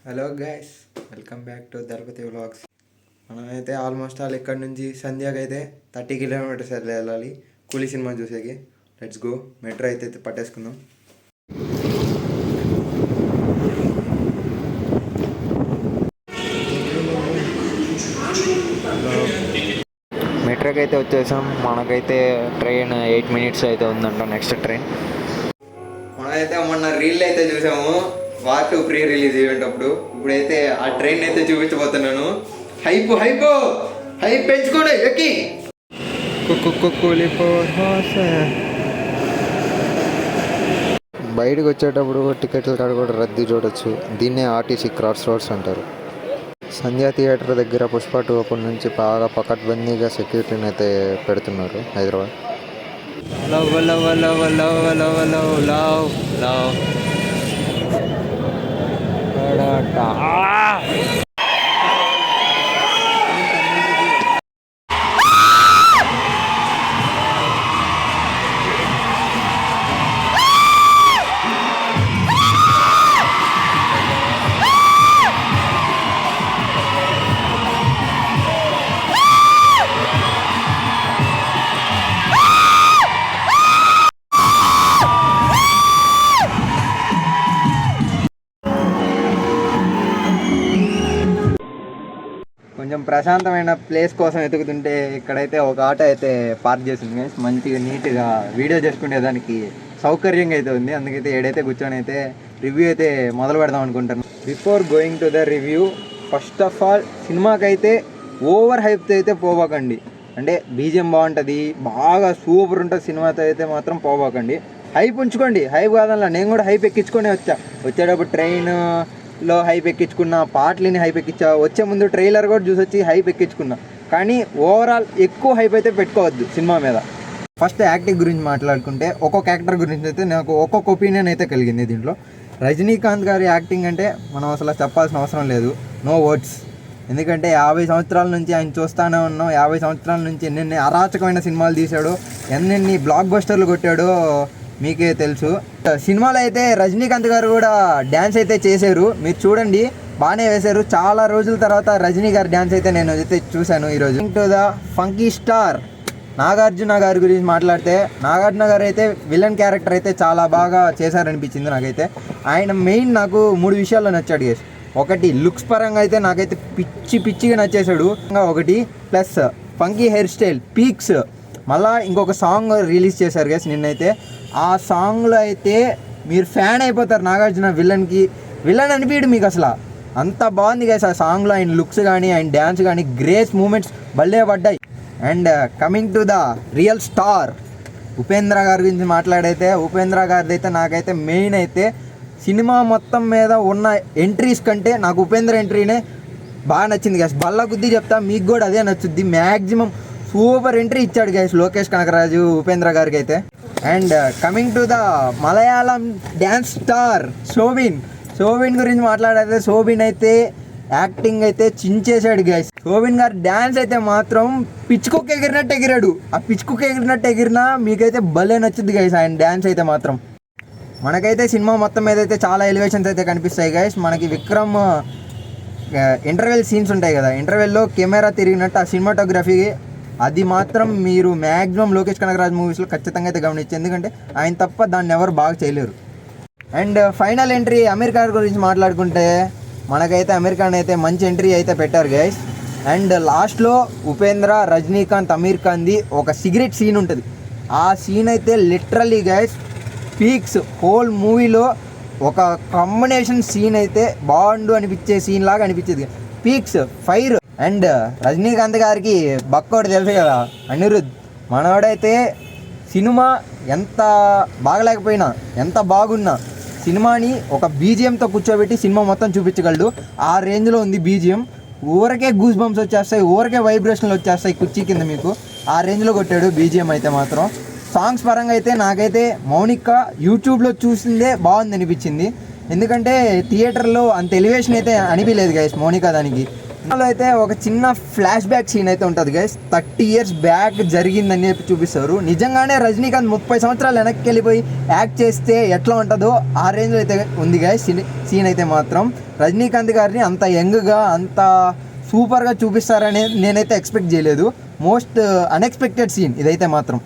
Hello guys, welcome back to Thalapathy vlogs. మనమైతే almost ఇక్కడ నుంచి సంధ్యాకి అయితే 30 కిలోమీటర్స్ వెళ్ళాలి కూలీ సినిమా చూసేకి. Let's go. మెట్రో అయితే పట్టేసుకుందాం. మెట్రోకి అయితే వచ్చేసాం. మనకైతే ట్రైన్ 8 minutes అయితే ఉందంట నెక్స్ట్ ట్రైన్. మనమైతే మొన్న రీల్ అయితే చూసాము, వార్ 2 ప్రీ రిలీజ్ ఈవెంట్ అప్పుడు. ఇప్పుడైతే ఆ ట్రైన్ అయితే చూపించబోతున్నాను. హైప్ హైప్ హైప్ పెంచుకోండి ఎక్కి. బయటకు వచ్చేటప్పుడు టికెట్ల కాడ కూడా రద్దీ చూడొచ్చు. దీన్నే ఆర్టీసీ క్రాస్ రోడ్స్ అంటారు. సంధ్యా థియేటర్ దగ్గర పుష్ప 2 అప్పటి నుంచి బాగా పకడ్బందీగా సెక్యూరిటీని అయితే పెడుతున్నారు Hyderabad. Love love love love love love love love కొంచెం ప్రశాంతమైన ప్లేస్ కోసం వెతుకుతుంటే ఇక్కడైతే ఒక ఆటో అయితే పార్క్ చేసింది గైస్. మంచిగా నీట్గా వీడియో చేసుకునే దానికి సౌకర్యంగా అయితే ఉంది. అందుకైతే ఏడైతే కూర్చొని అయితే రివ్యూ అయితే మొదలు పెడదాం అనుకుంటాను. Before going to the review, first of all సినిమాకైతే ఓవర్ హైప్తో అయితే పోవాకండి. అంటే బీజిఎం బాగుంటుంది, బాగా సూపర్ ఉంటుంది సినిమాతో అయితే మాత్రం పోవాకండి. హైప్ ఉంచుకోండి. హైప్ కాదన్నా, నేను కూడా హైప్ ఎక్కించుకొని వచ్చేటప్పుడు ట్రైన్లో హైప్ ఎక్కించుకున్నా, పాటలని హైప్ ఎక్కించా, వచ్చే ముందు ట్రైలర్ కూడా చూసి వచ్చి హైప్ ఎక్కించుకున్నా. కానీ ఓవరాల్ ఎక్కువ హైప్ అయితే పెట్టుకోవద్దు సినిమా మీద. ఫస్ట్ యాక్టింగ్ గురించి మాట్లాడుకుంటే, ఒక్కొక్క యాక్టర్ గురించి అయితే నాకు ఒక్కొక్క ఒపీనియన్ అయితే కలిగింది దీంట్లో. రజనీకాంత్ గారి యాక్టింగ్ అంటే మనం అసలు చెప్పాల్సిన అవసరం లేదు, నో వర్డ్స్. ఎందుకంటే 50 సంవత్సరాల నుంచి ఆయన చూస్తూనే ఉన్నాం. 50 సంవత్సరాల నుంచి ఎన్నెన్ని అరాచకమైన సినిమాలు తీశాడో, ఎన్నెన్ని బ్లాక్ బస్టర్లు కొట్టాడో మీకే తెలుసు. సినిమాలో అయితే రజనీకాంత్ గారు కూడా డ్యాన్స్ అయితే చేశారు, మీరు చూడండి, బాగానే వేశారు. చాలా రోజుల తర్వాత రజనీ గారి డ్యాన్స్ అయితే నేను అయితే చూశాను ఈరోజు. To the funky star Nagarjuna గారి గురించి మాట్లాడితే, నాగార్జున గారు అయితే విలన్ క్యారెక్టర్ అయితే చాలా బాగా చేశారనిపించింది నాకైతే. ఆయన మెయిన్ నాకు 3 విషయాల్లో నచ్చాడు గేస్. ఒకటి, లుక్స్ పరంగా అయితే నాకైతే పిచ్చిగా నచ్చేశాడు. ఒకటి plus funky hair style peaks. మళ్ళీ ఇంకొక సాంగ్ రిలీజ్ చేశారు గేస్ నిన్నైతే. ఆ సాంగ్లో అయితే మీరు ఫ్యాన్ అయిపోతారు. నాగార్జున విలన్ అనిపించడు మీకు అసలు, అంత బాగుంది గైస్ ఆ సాంగ్లో. ఆయన లుక్స్ కానీ, ఆయన డ్యాన్స్ కానీ, గ్రేస్ మూమెంట్స్ భలే పడ్డాయి. And coming to the real star Upendra గారి గురించి మాట్లాడైతే, ఉపేంద్ర గారిది అయితే నాకైతే మెయిన్ అయితే సినిమా మొత్తం మీద ఉన్న ఎంట్రీస్ కంటే నాకు ఉపేంద్ర ఎంట్రీనే బాగా నచ్చింది గైస్. బల్ల గుద్ది చెప్తా, మీకు కూడా అదే నచ్చుద్ది. మ్యాక్సిమం సూపర్ ఎంట్రీ ఇచ్చాడు గైస్ లోకేష్ కనకరాజు ఉపేంద్ర గారికి అయితే. And coming to the Malayalam dance star Soubin గురించి మాట్లాడైతే, శోభిన్ అయితే యాక్టింగ్ అయితే చించేశాడు గైస్. శోభిన్ గారు డ్యాన్స్ అయితే మాత్రం పిచ్చుకుక్క ఎగిరినట్టు ఎగిరాడు. ఆ పిచ్చుకుక్క ఎగిరినట్టు ఎగిరినా మీకైతే భలే నచ్చుద్ది గైస్ ఆయన డ్యాన్స్ అయితే మాత్రం. మనకైతే సినిమా మొత్తం మీద అయితే చాలా ఎలివేషన్స్ అయితే కనిపిస్తాయి గైస్. మనకి విక్రమ్ ఇంటర్వెల్ సీన్స్ ఉంటాయి కదా, ఇంటర్వెల్లో కెమెరా తిరిగినట్టు ఆ సినిమాటోగ్రఫీ అది మాత్రం మీరు మ్యాక్సిమం లోకేష్ కనకరాజ్ మూవీస్లో ఖచ్చితంగా అయితే గమనించి, ఎందుకంటే ఆయన తప్ప దాన్ని ఎవరు బాగా చేయలేరు. And final entry Aamir Khan గురించి మాట్లాడుకుంటే, మనకైతే అమీర్ ఖాన్ అయితే మంచి ఎంట్రీ అయితే పెట్టారు గైస్. అండ్ లాస్ట్లో ఉపేంద్ర, రజనీకాంత్, అమీర్ ఖాన్ది ఒక సిగరెట్ సీన్ ఉంటుంది. ఆ సీన్ అయితే లిటరల్లీ గైస్ పీక్స్. హోల్ మూవీలో ఒక కాంబినేషన్ సీన్ అయితే బాగుండు అనిపించే సీన్ లాగా అనిపించేది, పీక్స్ ఫైర్. అండ్ రజనీకాంత్ గారికి బక్కోడు తెలుసు కదా, అనిరుద్. మనవాడైతే సినిమా ఎంత బాగలేకపోయినా, ఎంత బాగున్నా సినిమాని ఒక బీజిఎంతో కూర్చోబెట్టి సినిమా మొత్తం చూపించగలడు. ఆ రేంజ్లో ఉంది బీజిఎం. ఊరకే గూస్ బంప్స్ వచ్చేస్తాయి, ఊరకే వైబ్రేషన్లు వచ్చేస్తాయి కుర్చీ కింద మీకు. ఆ రేంజ్లో కొట్టాడు బీజిఎం అయితే మాత్రం. సాంగ్స్ పరంగా అయితే నాకైతే మౌనిక యూట్యూబ్లో చూసిందే బాగుంది అనిపించింది. ఎందుకంటే థియేటర్లో అంత ఎలివేషన్ అయితే అనిపించలేదు గైస్ మౌనిక దానికి. అందులో అయితే ఒక చిన్న ఫ్లాష్ బ్యాక్ సీన్ అయితే ఉంటుంది గైస్. 30 years బ్యాక్ జరిగిందని చెప్పి చూపిస్తారు. నిజంగానే రజనీకాంత్ 30 సంవత్సరాలు వెనక్కి వెళ్ళిపోయి యాక్ట్ చేస్తే ఎట్లా ఉంటుందో ఆ రేంజ్లో అయితే ఉంది గైస్ సీన్ అయితే మాత్రం. రజనీకాంత్ గారిని అంత యంగ్గా అంత సూపర్గా చూపిస్తారని నేనైతే ఎక్స్పెక్ట్ చేయలేదు. మోస్ట్ అన్ఎక్స్పెక్టెడ్ సీన్ ఇదైతే మాత్రం.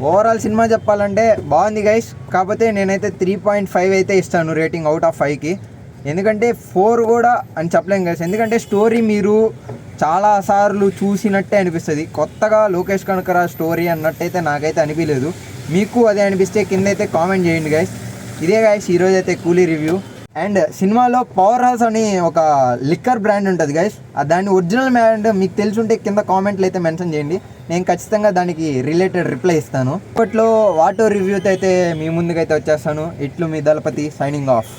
ఓవరాల్ సినిమా చెప్పాలంటే బాగుంది గైస్. కాకపోతే నేనైతే 3.5 అయితే ఇస్తాను రేటింగ్ అవుట్ ఆఫ్ 5కి. ఎందుకంటే 4 కూడా అని చెప్పలేం గైస్. ఎందుకంటే స్టోరీ మీరు చాలాసార్లు చూసినట్టే అనిపిస్తుంది. కొత్తగా లోకేష్ కనకరాజ్ స్టోరీ అన్నట్టయితే నాకైతే అనిపించలేదు. మీకు అదే అనిపిస్తే కింద అయితే కామెంట్ చేయండి గైస్. ఇదే గైస్ ఈరోజు అయితే కూలీ రివ్యూ. అండ్ సినిమాలో పవర్ హౌస్ అని ఒక లిక్కర్ బ్రాండ్ ఉంటుంది గైస్. దాని ఒరిజినల్ బ్రాండ్ మీకు తెలుసుంటే కింద కామెంట్లు అయితే మెన్షన్ చేయండి. నేను ఖచ్చితంగా దానికి రిలేటెడ్ రిప్లై ఇస్తాను. ఇప్పట్లో వాటో రివ్యూతో అయితే మీ ముందుకైతే వచ్చేస్తాను. ఇట్లు మీ దళపతి సైనింగ్ ఆఫ్.